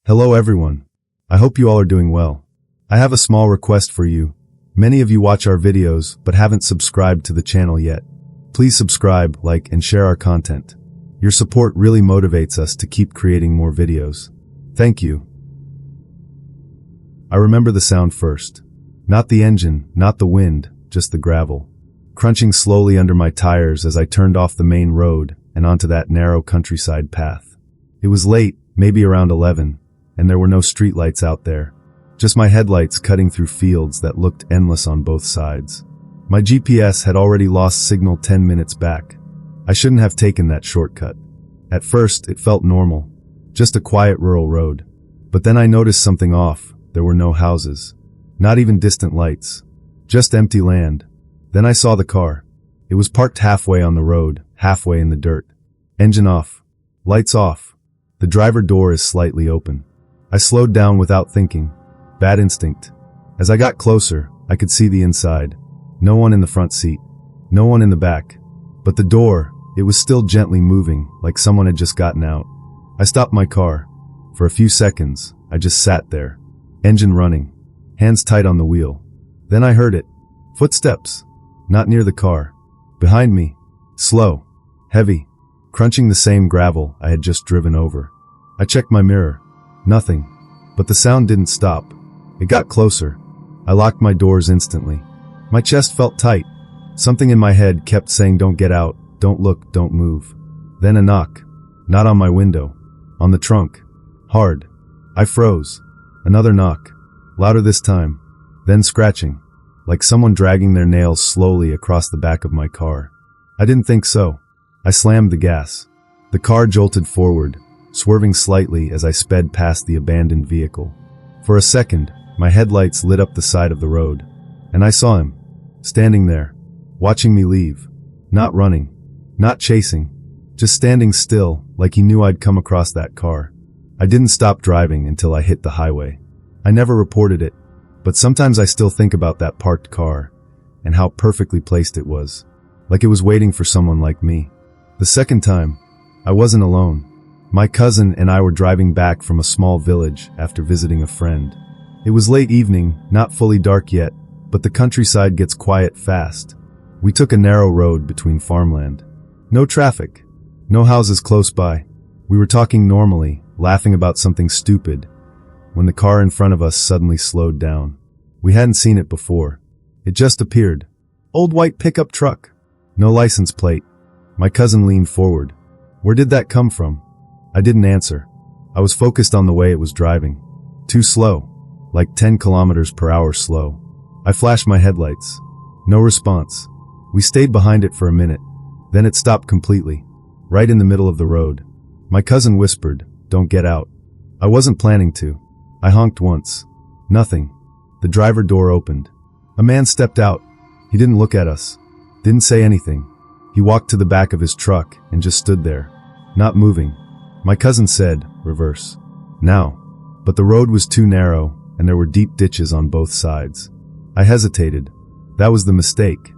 Hello everyone. I hope you all are doing well. I have a small request for you. Many of you watch our videos but haven't subscribed to the channel yet. Please subscribe, like, and share our content. Your support really motivates us to keep creating more videos. Thank you. I remember the sound first. Not the engine, not the wind, just the gravel, crunching slowly under my tires as I turned off the main road and onto that narrow countryside path. It was late, maybe around 11, and there were no streetlights out there. Just my headlights cutting through fields that looked endless on both sides. My GPS had already lost signal 10 minutes back. I shouldn't have taken that shortcut. At first, it felt normal, just a quiet rural road. But then I noticed something off. There were no houses, not even distant lights, just empty land. Then I saw the car. It was parked halfway on the road, halfway in the dirt. Engine off, lights off. The driver door is slightly open. I slowed down without thinking. Bad instinct. As I got closer, I could see the inside. No one in the front seat. No one in the back. But the door, it was still gently moving, like someone had just gotten out. I stopped my car. For a few seconds, I just sat there. Engine running. Hands tight on the wheel. Then I heard it. Footsteps. Not near the car. Behind me. Slow. Heavy. Crunching the same gravel I had just driven over. I checked my mirror. Nothing. But the sound didn't stop. It got closer. I locked my doors instantly. My chest felt tight. Something in my head kept saying, don't get out, don't look, don't move. Then a knock. Not on my window. On the trunk. Hard. I froze. Another knock. Louder this time. Then scratching. Like someone dragging their nails slowly across the back of my car. I didn't think so. I slammed the gas. The car jolted forward, swerving slightly as I sped past the abandoned vehicle. For a second, my headlights lit up the side of the road, and I saw him, standing there, watching me leave. Not running, not chasing, just standing still like he knew I'd come across that car. I didn't stop driving until I hit the highway. I never reported it, but sometimes I still think about that parked car and how perfectly placed it was, like it was waiting for someone like me. The second time, I wasn't alone. My cousin and I were driving back from a small village after visiting a friend. It was late evening, not fully dark yet, but the countryside gets quiet fast. We took a narrow road between farmland. No traffic, no houses close by. We were talking normally, laughing about something stupid, when the car in front of us suddenly slowed down. We hadn't seen it before. It just appeared. Old white pickup truck. No license plate. My cousin leaned forward. Where did that come from? I didn't answer. I was focused on the way it was driving. Too slow. Like 10 kilometers per hour slow. I flashed my headlights. No response. We stayed behind it for a minute. Then it stopped completely. Right in the middle of the road. My cousin whispered, "Don't get out." I wasn't planning to. I honked once. Nothing. The driver door opened. A man stepped out. He didn't look at us. Didn't say anything. He walked to the back of his truck and just stood there, not moving. My cousin said, "Reverse. Now." But the road was too narrow, and there were deep ditches on both sides. I hesitated. That was the mistake.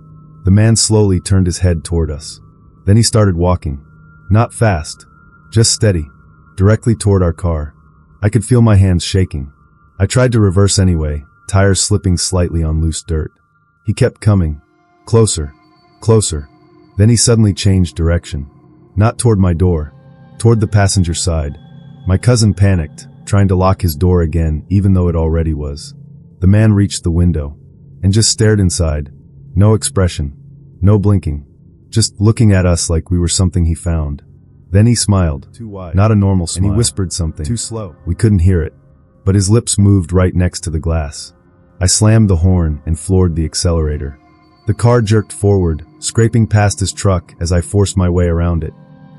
The man slowly turned his head toward us. Then he started walking. Not fast. Just steady. Directly toward our car. I could feel my hands shaking. I tried to reverse anyway, tires slipping slightly on loose dirt. He kept coming. Closer. Closer. Then he suddenly changed direction. Not toward my door. Toward the passenger side. My cousin panicked, trying to lock his door again even though it already was. The man reached the window and just stared inside. No expression. No blinking. Just looking at us like we were something he found. Then he smiled. Too wide. Not a normal smile. And he whispered something. Too slow. We couldn't hear it. But his lips moved right next to the glass. I slammed the horn and floored the accelerator. The car jerked forward, scraping past his truck as I forced my way around it.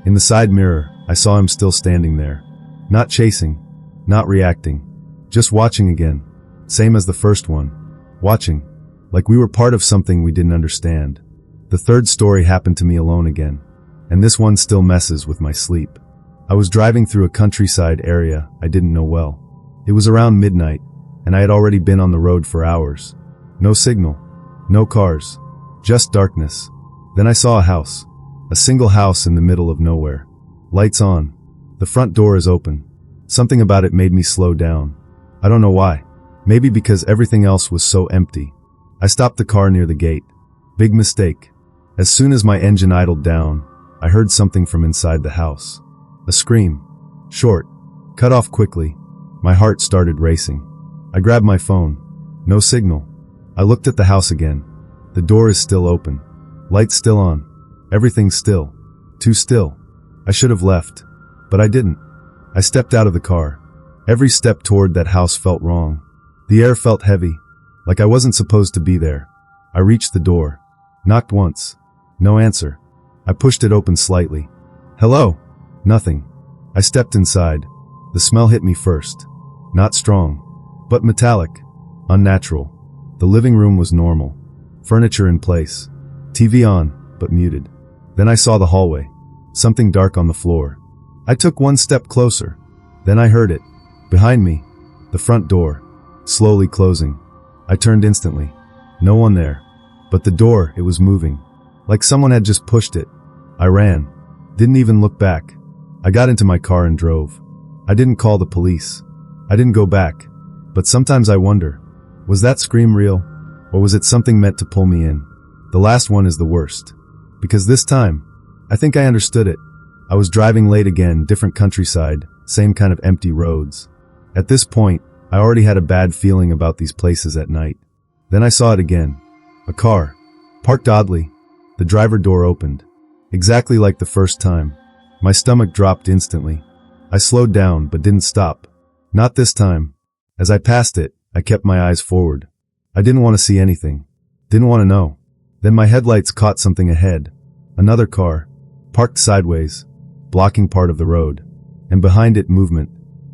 In the side mirror, I saw him still standing there. Not chasing. Not reacting. Just watching again. Same as the first one. Watching. Like we were part of something we didn't understand. The third story happened to me alone again. And this one still messes with my sleep. I was driving through a countryside area I didn't know well. It was around midnight, and I had already been on the road for hours. No signal. No cars. Just darkness. Then I saw a house. A single house in the middle of nowhere. Lights on. The front door is open. Something about it made me slow down. I don't know why. Maybe because everything else was so empty. I stopped the car near the gate. Big mistake. As soon as my engine idled down, I heard something from inside the house. A scream. Short. Cut off quickly. My heart started racing. I grabbed my phone. No signal. I looked at the house again. The door is still open. Lights still on. Everything's still. Too still. I should have left. But I didn't. I stepped out of the car. Every step toward that house felt wrong. The air felt heavy, like I wasn't supposed to be there. I reached the door. Knocked once. No answer. I pushed it open slightly. Hello? Nothing. I stepped inside. The smell hit me first. Not strong, but metallic. Unnatural. The living room was normal. Furniture in place. TV on, but muted. Then I saw the hallway. Something dark on the floor. I took one step closer. Then I heard it. Behind me. The front door. Slowly closing. I turned instantly. No one there. But the door, it was moving. Like someone had just pushed it. I ran. Didn't even look back. I got into my car and drove. I didn't call the police. I didn't go back. But sometimes I wonder, was that scream real? Or was it something meant to pull me in? The last one is the worst. Because this time, I think I understood it. I was driving late again, different countryside, same kind of empty roads. At this point, I already had a bad feeling about these places at night. Then I saw it again. A car. Parked oddly. The driver door opened. Exactly like the first time. My stomach dropped instantly. I slowed down, but didn't stop. Not this time. As I passed it, I kept my eyes forward. I didn't want to see anything. Didn't want to know. Then my headlights caught something ahead. Another car. Parked sideways. Blocking part of the road. And behind it, movement.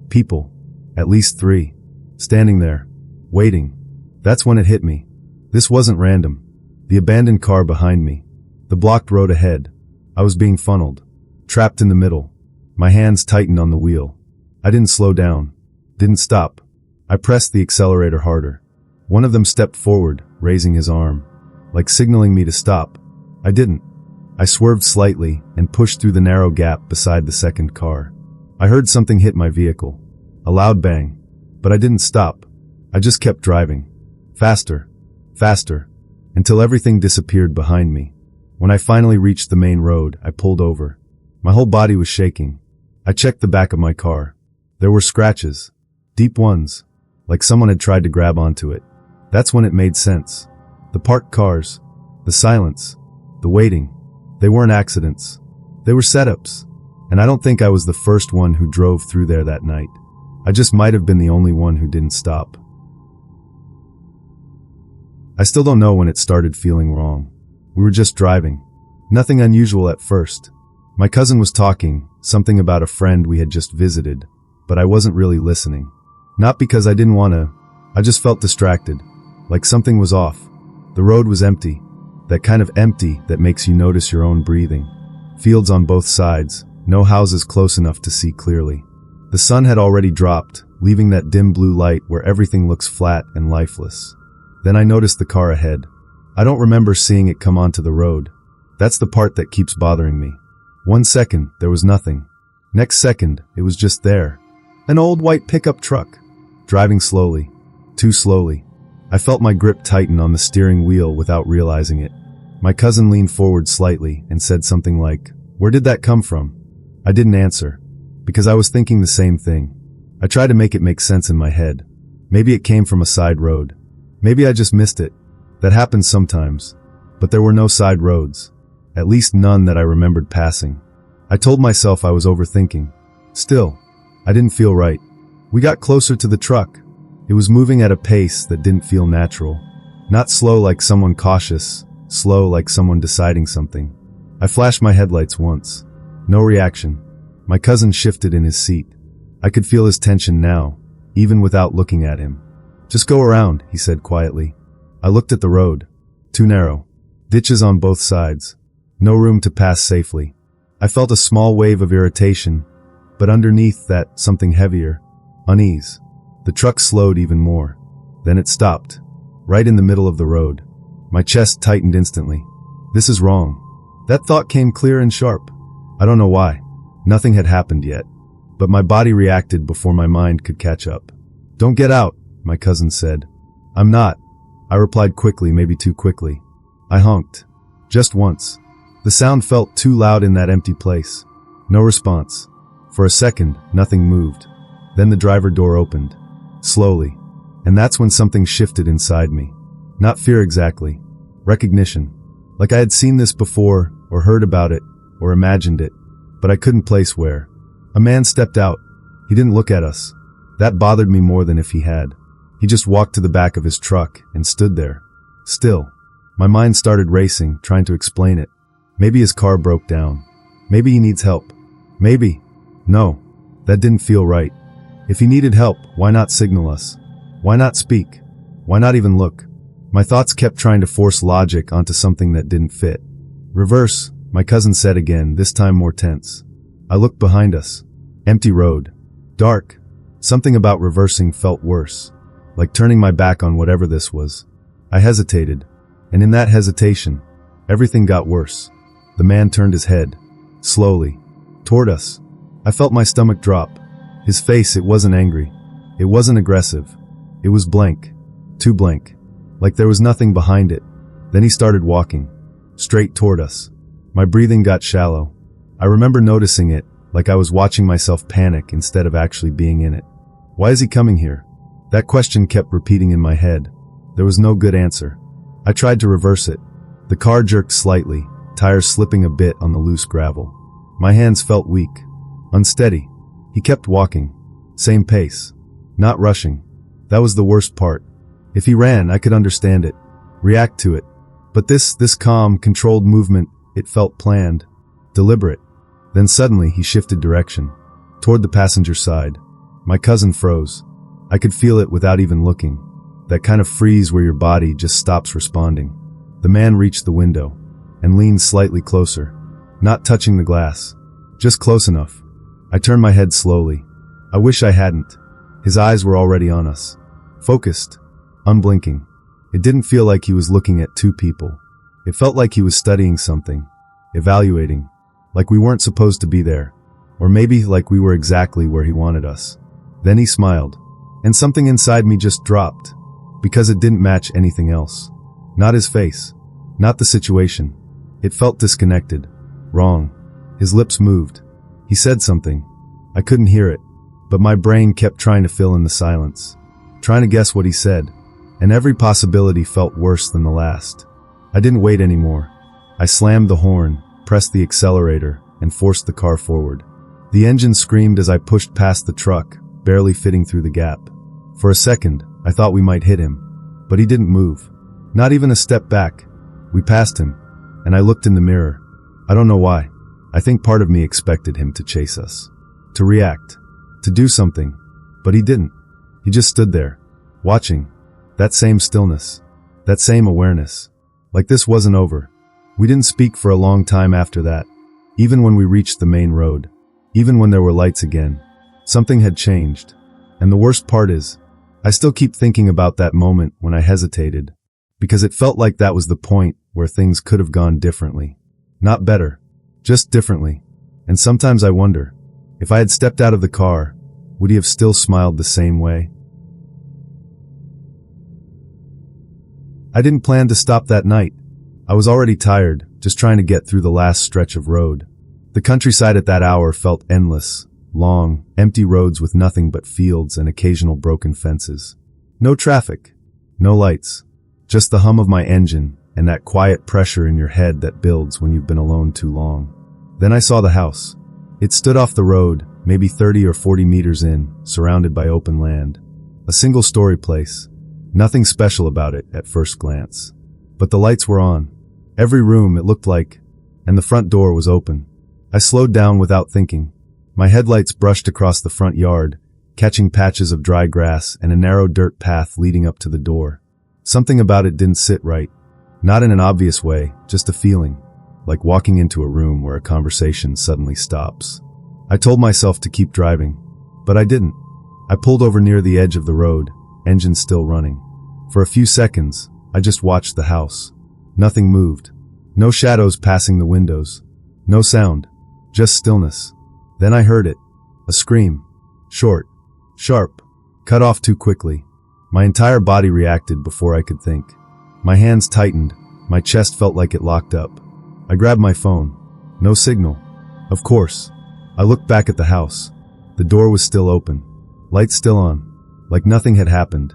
People. At least 3. Standing there. Waiting. That's when it hit me. This wasn't random. The abandoned car behind me. The blocked road ahead. I was being funneled. Trapped in the middle. My hands tightened on the wheel. I didn't slow down. Didn't stop. I pressed the accelerator harder. One of them stepped forward, raising his arm. Like signaling me to stop. I didn't. I swerved slightly and pushed through the narrow gap beside the second car. I heard something hit my vehicle. A loud bang. But I didn't stop. I just kept driving. Faster. Faster. Until everything disappeared behind me. When I finally reached the main road, I pulled over. My whole body was shaking. I checked the back of my car. There were scratches. Deep ones. Like someone had tried to grab onto it. That's when it made sense. The parked cars. The silence. The waiting. They weren't accidents. They were setups. And I don't think I was the first one who drove through there that night. I just might have been the only one who didn't stop. I still don't know when it started feeling wrong. We were just driving. Nothing unusual at first. My cousin was talking, something about a friend we had just visited, but I wasn't really listening. Not because I didn't want to. I just felt distracted. Like something was off. The road was empty. That kind of empty that makes you notice your own breathing. Fields on both sides. No houses close enough to see clearly. The sun had already dropped, leaving that dim blue light where everything looks flat and lifeless. Then I noticed the car ahead. I don't remember seeing it come onto the road. That's the part that keeps bothering me. 1 second, there was nothing. Next second, it was just there. An old white pickup truck. Driving slowly. Too slowly. I felt my grip tighten on the steering wheel without realizing it. My cousin leaned forward slightly and said something like, "Where did that come from?" I didn't answer. Because I was thinking the same thing. I tried to make it make sense in my head. Maybe it came from a side road. Maybe I just missed it. That happens sometimes. But there were no side roads. At least none that I remembered passing. I told myself I was overthinking. Still, I didn't feel right. We got closer to the truck. It was moving at a pace that didn't feel natural. Not slow like someone cautious, slow like someone deciding something. I flashed my headlights once. No reaction. My cousin shifted in his seat. I could feel his tension now, even without looking at him. "Just go around," he said quietly. I looked at the road. Too narrow. Ditches on both sides. No room to pass safely. I felt a small wave of irritation, but underneath that, something heavier. Unease. The truck slowed even more. Then it stopped. Right in the middle of the road. My chest tightened instantly. This is wrong. That thought came clear and sharp. I don't know why. Nothing had happened yet. but my body reacted before my mind could catch up. "Don't get out," my cousin said. "I'm not," I replied quickly, maybe too quickly. I honked. Just once. The sound felt too loud in that empty place. No response. For a second, nothing moved. Then the driver door opened. Slowly. And that's when something shifted inside me. Not fear exactly. Recognition. Like I had seen this before, or heard about it, or imagined it. But I couldn't place where. A man stepped out. He didn't look at us. That bothered me more than if he had. He just walked to the back of his truck and stood there. Still. My mind started racing, trying to explain it. Maybe his car broke down. Maybe he needs help. Maybe. No. That didn't feel right. If he needed help, why not signal us? Why not speak? Why not even look? My thoughts kept trying to force logic onto something that didn't fit. "Reverse," my cousin said again, this time more tense. I looked behind us. Empty road. Dark. Something about reversing felt worse. Like turning my back on whatever this was. I hesitated. And in that hesitation, everything got worse. The man turned his head. Slowly. Toward us. I felt my stomach drop. His face, it wasn't angry. It wasn't aggressive. It was blank. Too blank. Like there was nothing behind it. Then he started walking. Straight toward us. My breathing got shallow. I remember noticing it, like I was watching myself panic instead of actually being in it. Why is he coming here? That question kept repeating in my head. There was no good answer. I tried to reverse it. The car jerked slightly, tires slipping a bit on the loose gravel. My hands felt weak. Unsteady. He kept walking. Same pace. Not rushing. That was the worst part. If he ran, I could understand it. React to it. But this calm, controlled movement, it felt planned. Deliberate. Then suddenly he shifted direction. Toward the passenger side. My cousin froze. I could feel it without even looking. That kind of freeze where your body just stops responding. The man reached the window. And leaned slightly closer. Not touching the glass. Just close enough. I turned my head slowly. I wish I hadn't. His eyes were already on us. Focused. Unblinking. It didn't feel like he was looking at two people. It felt like he was studying something. Evaluating. Like we weren't supposed to be there. Or maybe like we were exactly where he wanted us. Then he smiled. And something inside me just dropped. Because it didn't match anything else. Not his face. Not the situation. It felt disconnected. Wrong. His lips moved. He said something. I couldn't hear it. But my brain kept trying to fill in the silence. Trying to guess what he said. And every possibility felt worse than the last. I didn't wait anymore. I slammed the horn, pressed the accelerator, and forced the car forward. The engine screamed as I pushed past the truck, barely fitting through the gap. For a second, I thought we might hit him. But he didn't move. Not even a step back. We passed him. And I looked in the mirror. I don't know why. I think part of me expected him to chase us. To react. To do something. But he didn't. He just stood there. Watching. That same stillness. That same awareness. Like this wasn't over. We didn't speak for a long time after that. Even when we reached the main road. Even when there were lights again. Something had changed. And the worst part is, I still keep thinking about that moment when I hesitated. Because it felt like that was the point where things could have gone differently. Not better. Just differently. And sometimes I wonder, if I had stepped out of the car, would he have still smiled the same way? I didn't plan to stop that night. I was already tired, just trying to get through the last stretch of road. The countryside at that hour felt endless, long, empty roads with nothing but fields and occasional broken fences. No traffic. No lights. Just the hum of my engine and that quiet pressure in your head that builds when you've been alone too long. Then I saw the house. It stood off the road, maybe 30 or 40 meters in, surrounded by open land. A single-story place. Nothing special about it at first glance. But the lights were on. Every room, it looked like. And the front door was open. I slowed down without thinking. My headlights brushed across the front yard, catching patches of dry grass and a narrow dirt path leading up to the door. Something about it didn't sit right. Not in an obvious way, just a feeling. Like walking into a room where a conversation suddenly stops. I told myself to keep driving. But I didn't. I pulled over near the edge of the road, engine still running. For a few seconds, I just watched the house. Nothing moved. No shadows passing the windows. No sound. Just stillness. Then I heard it. A scream. Short. Sharp. Cut off too quickly. My entire body reacted before I could think. My hands tightened. My chest felt like it locked up. I grabbed my phone. No signal. Of course. I looked back at the house. The door was still open. Lights still on. Like nothing had happened.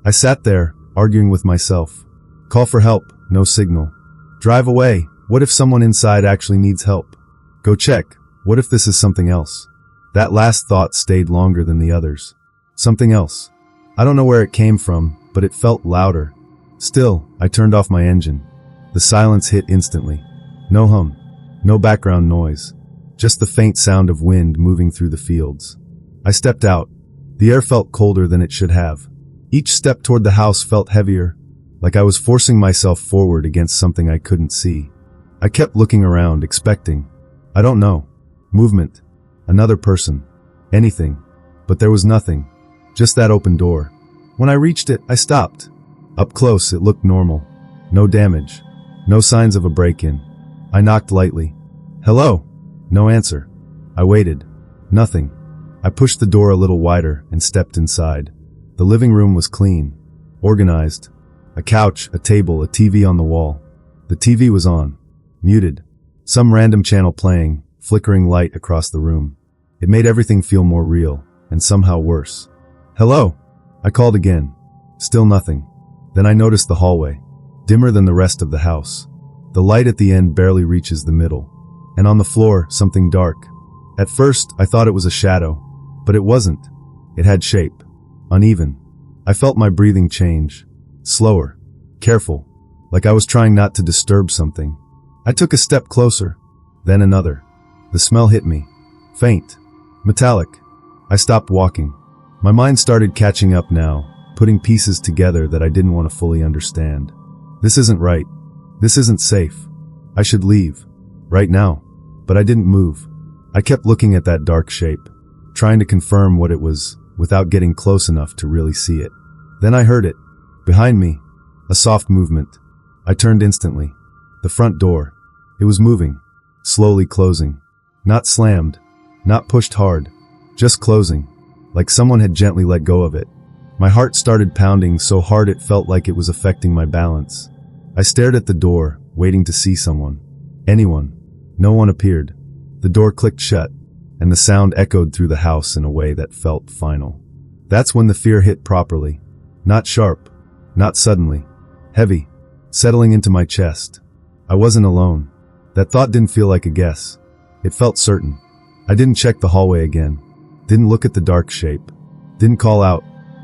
I sat there, arguing with myself. Call for help. No signal. Drive away. What if someone inside actually needs help? Go check. What if this is something else? That last thought stayed longer than the others. Something else. I don't know where it came from, but it felt louder. Still, I turned off my engine. The silence hit instantly. No hum. No background noise. Just the faint sound of wind moving through the fields. I stepped out. The air felt colder than it should have. Each step toward the house felt heavier, like I was forcing myself forward against something I couldn't see. I kept looking around, expecting. I don't know. Movement. Another person. Anything. But there was nothing. Just that open door. When I reached it, I stopped. Up close, it looked normal. No damage. No signs of a break-in. I knocked lightly. Hello? No answer. I waited. Nothing. I pushed the door a little wider and stepped inside. The living room was clean. Organized. A couch, a table, a TV on the wall. The TV was on. Muted. Some random channel playing, flickering light across the room. It made everything feel more real, and somehow worse. Hello? I called again. Still nothing. Then I noticed the hallway. Dimmer than the rest of the house. The light at the end barely reaches the middle. And on the floor, something dark. At first, I thought it was a shadow. But it wasn't. It had shape. Uneven. I felt my breathing change. Slower. Careful. Like I was trying not to disturb something. I took a step closer. Then another. The smell hit me. Faint. Metallic. I stopped walking. My mind started catching up now, putting pieces together that I didn't want to fully understand. This isn't right. This isn't safe. I should leave. Right now. But I didn't move. I kept looking at that dark shape, trying to confirm what it was without getting close enough to really see it. Then I heard it. Behind me. A soft movement. I turned instantly. The front door. It was moving. Slowly closing. Not slammed. Not pushed hard. Just closing. Like someone had gently let go of it. My heart started pounding so hard it felt like it was affecting my balance. I stared at the door, waiting to see someone. Anyone. No one appeared. The door clicked shut, and the sound echoed through the house in a way that felt final. That's when the fear hit properly. Not sharp. Not suddenly. Heavy. Settling into my chest. I wasn't alone. That thought didn't feel like a guess. It felt certain. I didn't check the hallway again. Didn't look at the dark shape. Didn't call out.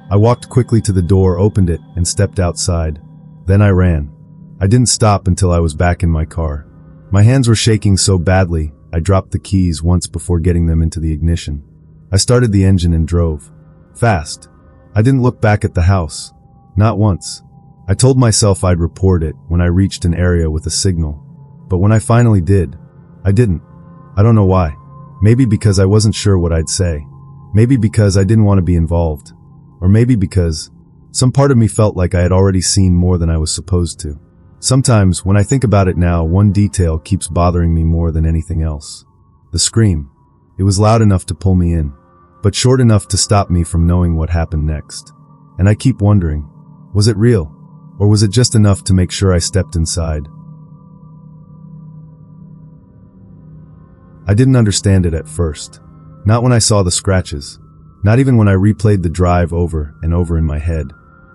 I walked quickly to the door, opened it, and stepped outside. Then I ran. I didn't stop until I was back in my car. My hands were shaking so badly, I dropped the keys once before getting them into the ignition. I started the engine and drove. Fast. I didn't look back at the house. Not once. I told myself I'd report it when I reached an area with a signal. But when I finally did, I didn't. I don't know why. Maybe because I wasn't sure what I'd say. Maybe because I didn't want to be involved. Or maybe because some part of me felt like I had already seen more than I was supposed to. Sometimes, when I think about it now, one detail keeps bothering me more than anything else. The scream. It was loud enough to pull me in, but short enough to stop me from knowing what happened next. And I keep wondering, was it real? Or was it just enough to make sure I stepped inside? I didn't understand it at first. Not when I saw the scratches. Not even when I replayed the drive over and over in my head.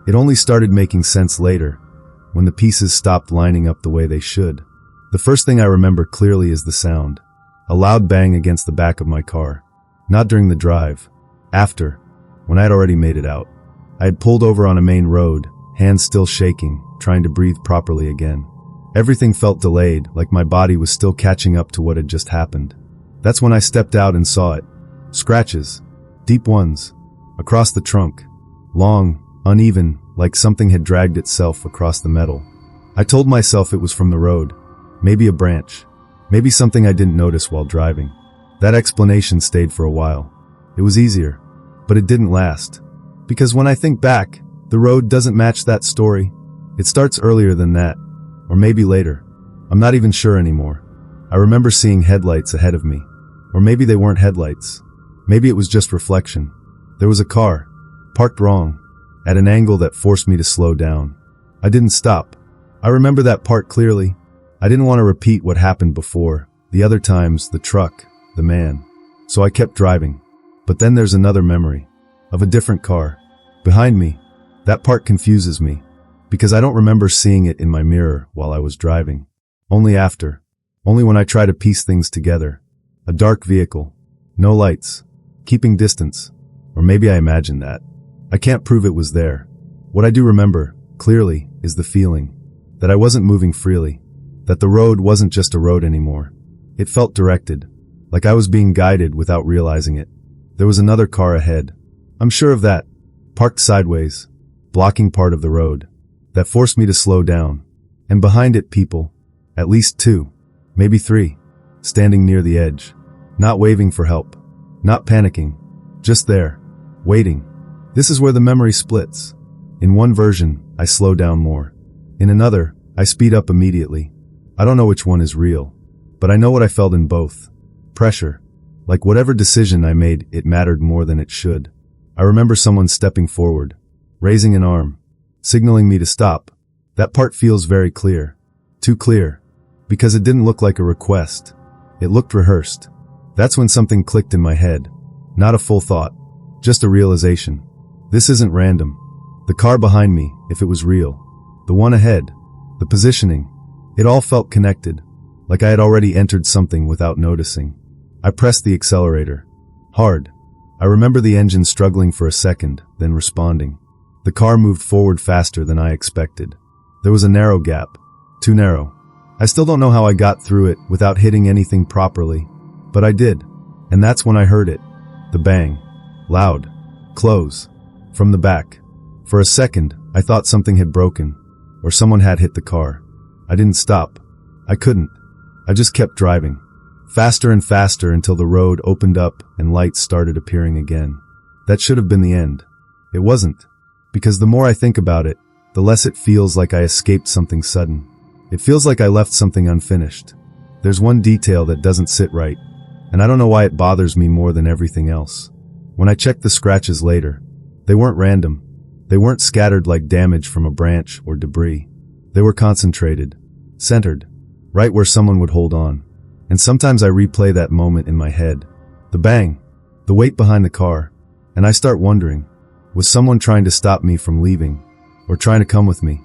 It only started making sense later, when the pieces stopped lining up the way they should. The first thing I remember clearly is the sound. A loud bang against the back of my car. Not during the drive. After, when I had already made it out. I had pulled over on a main road, hands still shaking, trying to breathe properly again. Everything felt delayed, like my body was still catching up to what had just happened. That's when I stepped out and saw it. Scratches. Deep ones. Across the trunk. Long, uneven, like something had dragged itself across the metal. I told myself it was from the road. Maybe a branch. Maybe something I didn't notice while driving. That explanation stayed for a while. It was easier. But it didn't last. Because when I think back, the road doesn't match that story. It starts earlier than that. Or maybe later. I'm not even sure anymore. I remember seeing headlights ahead of me. Or maybe they weren't headlights. Maybe it was just reflection. There was a car, parked wrong, at an angle that forced me to slow down. I didn't stop. I remember that part clearly. I didn't want to repeat what happened before, the other times, the truck, the man. So I kept driving. But then there's another memory, of a different car, behind me. That part confuses me, because I don't remember seeing it in my mirror while I was driving. Only after. Only when I try to piece things together. A dark vehicle. No lights. Keeping distance. Or maybe I imagined that. I can't prove it was there. What I do remember, clearly, is the feeling. That I wasn't moving freely. That the road wasn't just a road anymore. It felt directed. Like I was being guided without realizing it. There was another car ahead. I'm sure of that. Parked sideways. Blocking part of the road. That forced me to slow down. And behind it people. At least 2. Maybe 3. Standing near the edge. Not waving for help. Not panicking. Just there. Waiting. This is where the memory splits. In one version, I slow down more. In another, I speed up immediately. I don't know which one is real. But I know what I felt in both. Pressure. Like whatever decision I made, it mattered more than it should. I remember someone stepping forward. Raising an arm. Signaling me to stop. That part feels very clear. Too clear. Because it didn't look like a request. It looked rehearsed. That's when something clicked in my head. Not a full thought. Just a realization. This isn't random. The car behind me, if it was real. The one ahead. The positioning. It all felt connected. Like I had already entered something without noticing. I pressed the accelerator. Hard. I remember the engine struggling for a second, then responding. The car moved forward faster than I expected. There was a narrow gap. Too narrow. I still don't know how I got through it without hitting anything properly. But I did. And that's when I heard it. The bang. Loud. Close. From the back. For a second, I thought something had broken. Or someone had hit the car. I didn't stop. I couldn't. I just kept driving. Faster and faster until the road opened up and lights started appearing again. That should have been the end. It wasn't. Because the more I think about it, the less it feels like I escaped something sudden. It feels like I left something unfinished. There's one detail that doesn't sit right, and I don't know why it bothers me more than everything else. When I checked the scratches later, they weren't random. They weren't scattered like damage from a branch or debris. They were concentrated, centered, right where someone would hold on. And sometimes I replay that moment in my head. The bang, the weight behind the car, and I start wondering, was someone trying to stop me from leaving, or trying to come with me?